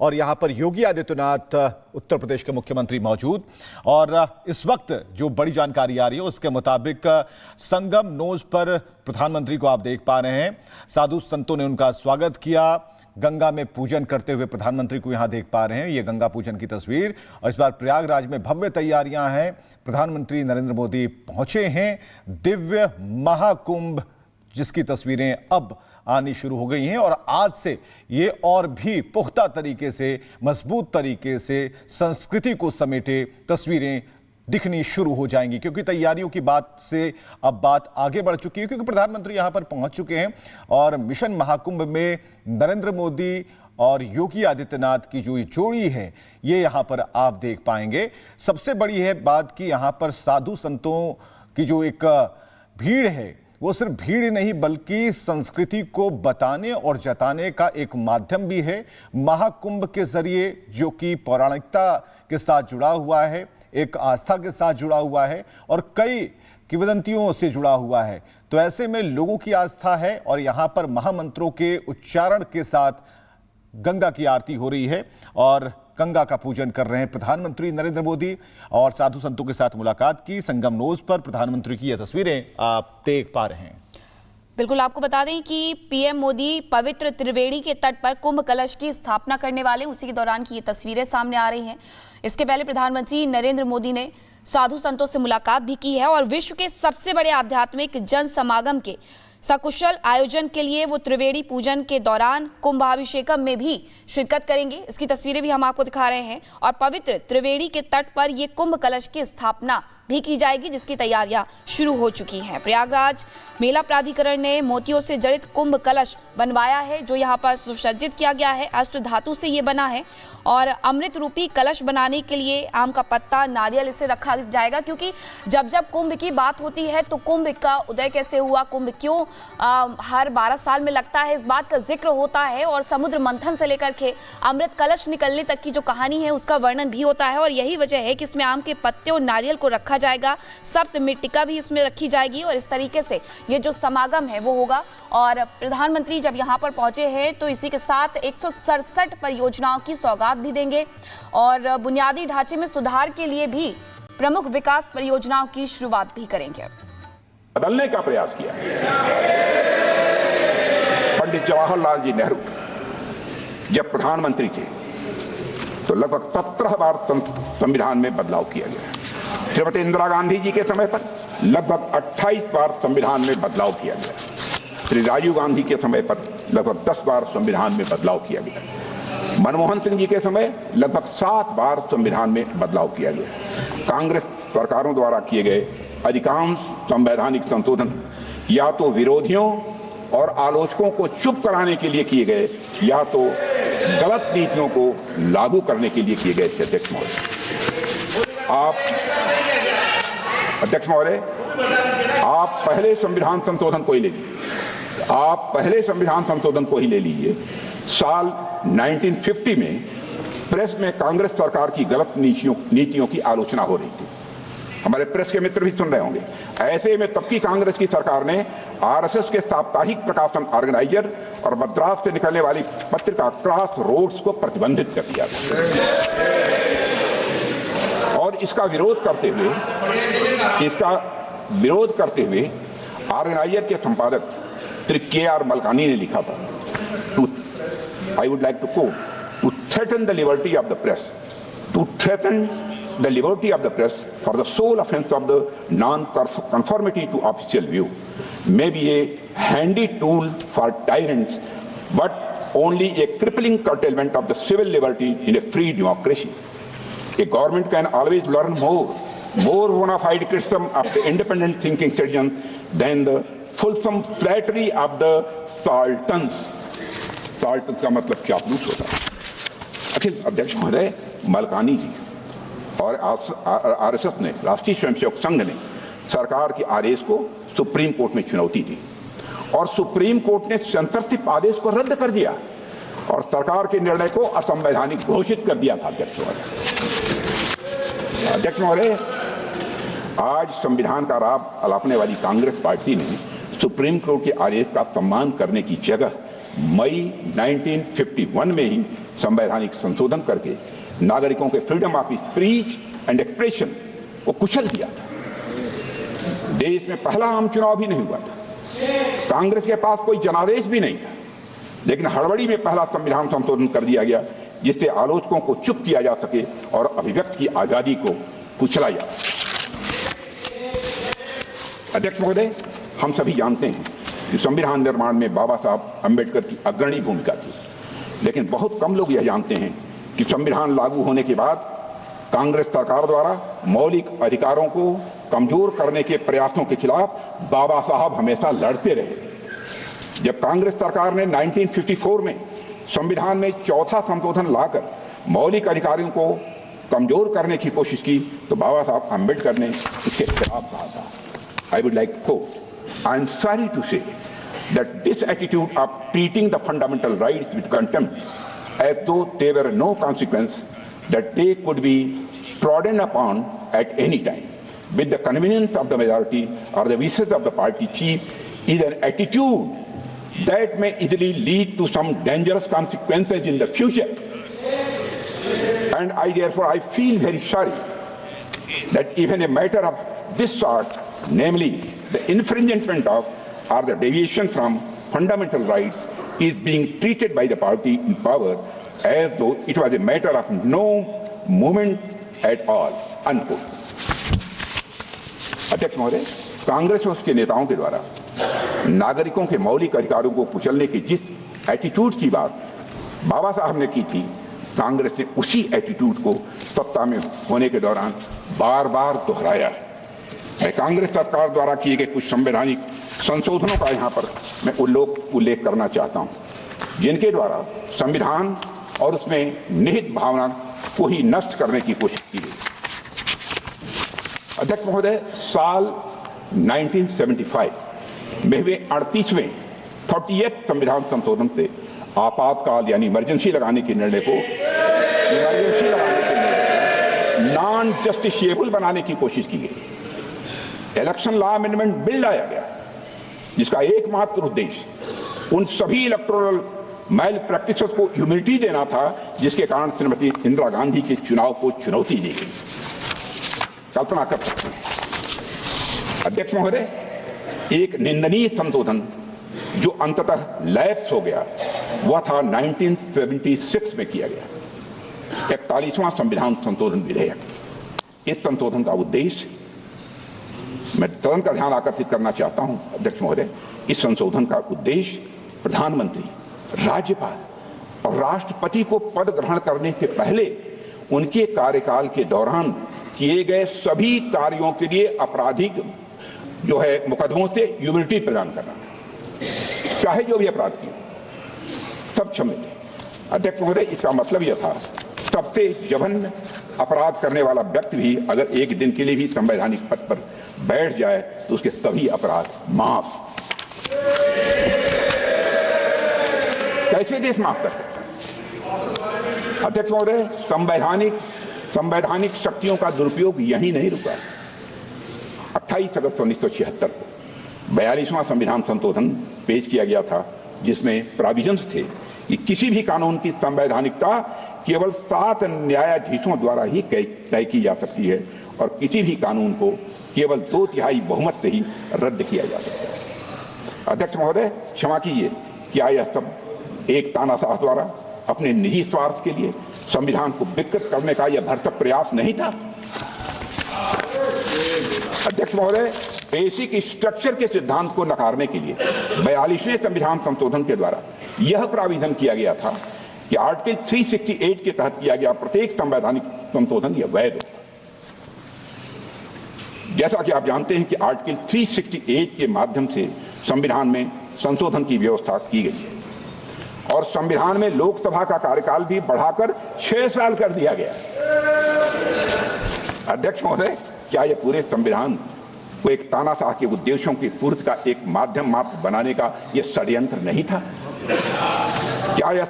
और यहां पर योगी आदित्यनाथ उत्तर प्रदेश के मुख्यमंत्री मौजूद। और इस वक्त जो बड़ी जानकारी आ रही है उसके मुताबिक संगम नोज पर प्रधानमंत्री को आप देख पा रहे हैं। साधु संतों ने उनका स्वागत किया, गंगा में पूजन करते हुए प्रधानमंत्री को यहां देख पा रहे हैं। ये गंगा पूजन की तस्वीर। और इस बार प्रयागराज में भव्य तैयारियां हैं। प्रधानमंत्री नरेंद्र मोदी पहुंचे हैं। दिव्य महाकुंभ जिसकी तस्वीरें अब आनी शुरू हो गई हैं और आज से ये और भी पुख्ता तरीके से, मजबूत तरीके से संस्कृति को समेटे तस्वीरें दिखनी शुरू हो जाएंगी, क्योंकि तैयारियों की बात से अब बात आगे बढ़ चुकी है, क्योंकि प्रधानमंत्री यहां पर पहुंच चुके हैं। और मिशन महाकुंभ में नरेंद्र मोदी और योगी आदित्यनाथ की जो ये जोड़ी है ये यहां पर आप देख पाएंगे। सबसे बड़ी है बात कि यहां पर साधु संतों की जो एक भीड़ है वो सिर्फ भीड़ नहीं बल्कि संस्कृति को बताने और जताने का एक माध्यम भी है। महाकुंभ के जरिए जो कि पौराणिकता के साथ जुड़ा हुआ है, एक आस्था के साथ जुड़ा हुआ है और कई किंवदंतियों से जुड़ा हुआ है। तो ऐसे में लोगों की आस्था है और यहाँ पर महामंत्रों के उच्चारण के साथ गंगा की आरती हो रही है और गंगा का पूजन कर रहे हैं प्रधानमंत्री नरेंद्र मोदी। और साधु संतों के साथ मुलाकात की। संगम नोज पर प्रधानमंत्री की यह तस्वीरें आप देख पा रहे हैं। बिल्कुल, आपको बता दें कि पीएम मोदी पवित्र त्रिवेणी के तट पर कुंभ कलश की स्थापना करने वाले, उसी के दौरान की ये तस्वीरें सामने आ रही हैं। इसके पहले प्रधानमंत्री नरेंद्र मोदी ने साधु संतों से मुलाकात भी की है और विश्व के सबसे बड़े आध्यात्मिक जन समागम के सकुशल आयोजन के लिए वो त्रिवेणी पूजन के दौरान कुंभाभिषेकम में भी शिरकत करेंगे। इसकी तस्वीरें भी हम आपको दिखा रहे हैं। और पवित्र त्रिवेणी के तट पर ये कुंभ कलश की स्थापना भी की जाएगी, जिसकी तैयारियां शुरू हो चुकी हैं। प्रयागराज मेला प्राधिकरण ने मोतियों से जड़ित कुंभ कलश बनवाया है, जो यहाँ पर सुसज्जित किया गया है। अष्ट धातु से ये बना है और अमृत रूपी कलश बनाने के लिए आम का पत्ता, नारियल इसे रखा जाएगा, क्योंकि जब जब कुंभ की बात होती है तो कुंभ का उदय कैसे हुआ, कुंभ क्यों हर 12 साल में लगता है, इस बात का जिक्र होता है। और समुद्र मंथन से लेकर के अमृत कलश निकलने तक की जो कहानी है उसका वर्णन भी होता है। और यही वजह है कि इसमें आम के पत्ते और नारियल को रखा जाएगा, सप्त मृत्तिका भी इसमें रखी जाएगी और इस तरीके से ये जो समागम है वो होगा। और प्रधानमंत्री जब यहाँ पर पहुंचे हैं तो इसी के साथ 167 परियोजनाओं की सौगात भी देंगे और बुनियादी ढांचे में सुधार के लिए भी प्रमुख विकास परियोजनाओं की शुरुआत भी करेंगे। बदलने का प्रयास किया पंडित जवाहरलाल जी नेहरू जब प्रधानमंत्री थे तो लगभग 17 बार संविधान में बदलाव किया गया। श्रीमती इंदिरा गांधी जी के समय पर लगभग 28 बार संविधान में बदलाव किया गया। श्री राजीव गांधी के समय पर लगभग 10 बार संविधान में बदलाव किया गया। मनमोहन सिंह जी के समय लगभग 7 बार संविधान में बदलाव किया गया। कांग्रेस सरकारों द्वारा किए गए अधिकांश संवैधानिक संशोधन या तो विरोधियों और आलोचकों को चुप कराने के लिए किए गए या तो गलत नीतियों को लागू करने के लिए किए गए। अध्यक्ष महोदय, आप पहले संविधान संशोधन को ही ले लीजिए। आप पहले संविधान संशोधन को ही ले लीजिए। साल 1950 में प्रेस में कांग्रेस सरकार की गलत नीतियों की आलोचना हो रही थी। हमारे प्रेस के मित्र भी सुन रहे होंगे। ऐसे में तब की कांग्रेस की सरकार ने आरएसएस के साप्ताहिक प्रकाशन ऑर्गेनाइजर और मद्रास से निकलने वाली पत्रिका क्रॉस रोड्स को प्रतिबंधित कर दिया और इसका विरोध करते हुए ऑर्गेनाइजर के संपादक श्री के.आर. मलकानी ने लिखा था, I would like to quote, to threaten the liberty of the press, to threaten the liberty of the press for the sole offense of the non-conformity to official view may be a handy tool for tyrants, but only a crippling curtailment of the civil liberty in a free democracy. A government can always learn more bona fide criticism of the independent thinking citizen than the fulsome flattery of the sultans. sultans का मतलब क्या होता है? अखिल अध्यक्ष महोदय, मलकानी जी और RSS ने, राष्ट्रीय स्वयंसेवक संघ ने सरकार के आदेश को सुप्रीम कोर्ट में चुनौती दी और सुप्रीम कोर्ट ने सेंसरशिप आदेश को रद्द कर दिया और सरकार के निर्णय को असंवैधानिक घोषित कर दिया था। अध्यक्ष महोदय, आज संविधान का लाभ अलापने वाली कांग्रेस पार्टी ने सुप्रीम कोर्ट के आदेश का सम्मान करने की जगह मई 1951 में ही संवैधानिक संशोधन करके नागरिकों के freedom of speech and expression को कुचल दिया था। देश में पहला आम चुनाव भी नहीं हुआ था, कांग्रेस के पास कोई जनादेश भी नहीं था, लेकिन हड़बड़ी में पहला संविधान संशोधन कर दिया गया जिससे आलोचकों को चुप किया जा सके और अभिव्यक्ति की आजादी को कुचला जा सके। अध्यक्ष महोदय, हम सभी जानते हैं कि संविधान निर्माण में बाबा साहब अम्बेडकर की अग्रणी भूमिका थी, लेकिन बहुत कम लोग यह जानते हैं कि संविधान लागू होने के बाद कांग्रेस सरकार द्वारा मौलिक अधिकारों को कमजोर करने के प्रयासों के खिलाफ बाबा साहब हमेशा लड़ते रहे। जब कांग्रेस सरकार ने 1954 में संविधान में चौथा संशोधन लाकर मौलिक अधिकारों को कमजोर करने की कोशिश की तो बाबा साहब अम्बेडकर ने इसके खिलाफ कहा था। I would like to quote, I am sorry to say that this attitude of treating the fundamental rights with contempt as though there were no consequence, that they could be trodden upon at any time with the convenience of the majority or the wishes of the party chief is an attitude that may easily lead to some dangerous consequences in the future. And I feel very sorry that even a matter of this sort, namely the infringement of or the deviation from fundamental rights, is being treated by the party in power as though it was a matter of no moment at all, unquote. अध्यक्ष महोदय, कांग्रेस और उसके नेताओं के द्वारा नागरिकों के मौलिक अधिकारों को कुचलने की जिस एटीट्यूड की बात बाबा साहब ने की थी, कांग्रेस ने उसी एटीट्यूड को सत्ता में होने के दौरान बार बार दोहराया है। मैं कांग्रेस सरकार द्वारा किए गए कुछ संवैधानिक संशोधनों का यहाँ पर मैं उल्लेख करना चाहता हूँ, जिनके द्वारा संविधान और उसमें निहित भावना को ही नष्ट करने की कोशिश की गई। अध्यक्ष महोदय, साल 1975 में हुए 48वें 40th संविधान संशोधन से आपातकाल यानी इमरजेंसी लगाने के निर्णय को नॉन जस्टिसिएबल बनाने की कोशिश की गई। इलेक्शन लॉ अमेंडमेंट बिल लाया गया जिसका एकमात्र उद्देश्य उन सभी इलेक्टोरल मैल प्रैक्टिसेस को इम्यूनिटी देना था जिसके कारण श्रीमती इंदिरा गांधी के चुनाव को चुनौती दी गई। कल्पना कर सकते हैं अध्यक्ष महोदय, एक निंदनीय संशोधन जो अंततः लैप्स हो गया वह था 1976 में किया गया 41वां संविधान संशोधन विधेयक। इस संशोधन का उद्देश्य मैं तुरंत का ध्यान आकर्षित करना चाहता हूं अध्यक्ष महोदय, इस संशोधन का उद्देश्य प्रधानमंत्री, राज्यपाल और राष्ट्रपति को पद ग्रहण करने से पहले उनके कार्यकाल के दौरान किए गए सभी कार्यों के लिए आपराधिक जो है मुकदमों से इम्यूनिटी प्रदान करना था। चाहे जो भी अपराध किए सब क्षम्य थे। अध्यक्ष महोदय, इसका मतलब यह था सबसे जघन्य अपराध करने वाला व्यक्ति भी अगर एक दिन के लिए भी संवैधानिक पद पर बैठ जाए तो उसके सभी अपराध माफ। कैसे देश माफ कर सकता है? अध्यक्ष महोदय, संवैधानिक शक्तियों का दुरुपयोग यही नहीं रुका। 28 अगस्त 1976 को 42वां संविधान संशोधन पेश किया गया था जिसमें प्रोविजंस थे कि किसी भी कानून की संवैधानिकता केवल 7 न्यायाधीशों द्वारा ही तय की जा सकती है और किसी भी कानून को केवल 2/3 बहुमत से ही रद्द किया जा सकता है। अध्यक्ष महोदय, क्षमा कीजिए, क्या यह सब एक तानाशाह द्वारा अपने निजी स्वार्थ के लिए संविधान को विकृत करने का यह भरसक प्रयास नहीं था? अध्यक्ष महोदय, बेसिक स्ट्रक्चर के सिद्धांत को नकारने के लिए 42वें संविधान संशोधन के द्वारा यह प्राविधान किया गया था कि आर्टिकल 368 के तहत किया गया प्रत्येक संवैधानिक संशोधन यह वैध होगा। जैसा कि आप जानते हैं कि आर्टिकल 368 के माध्यम से संविधान में संशोधन की व्यवस्था की गई है और संविधान में लोकसभा का कार्यकाल भी बढ़ाकर 6 साल कर दिया गया। अध्यक्ष महोदय, क्या यह पूरे संविधान को एक तानाशाह के उद्देश्यों की पूर्ति का एक माध्यम मात्र बनाने का यह षड्यंत्र नहीं था? क्या यह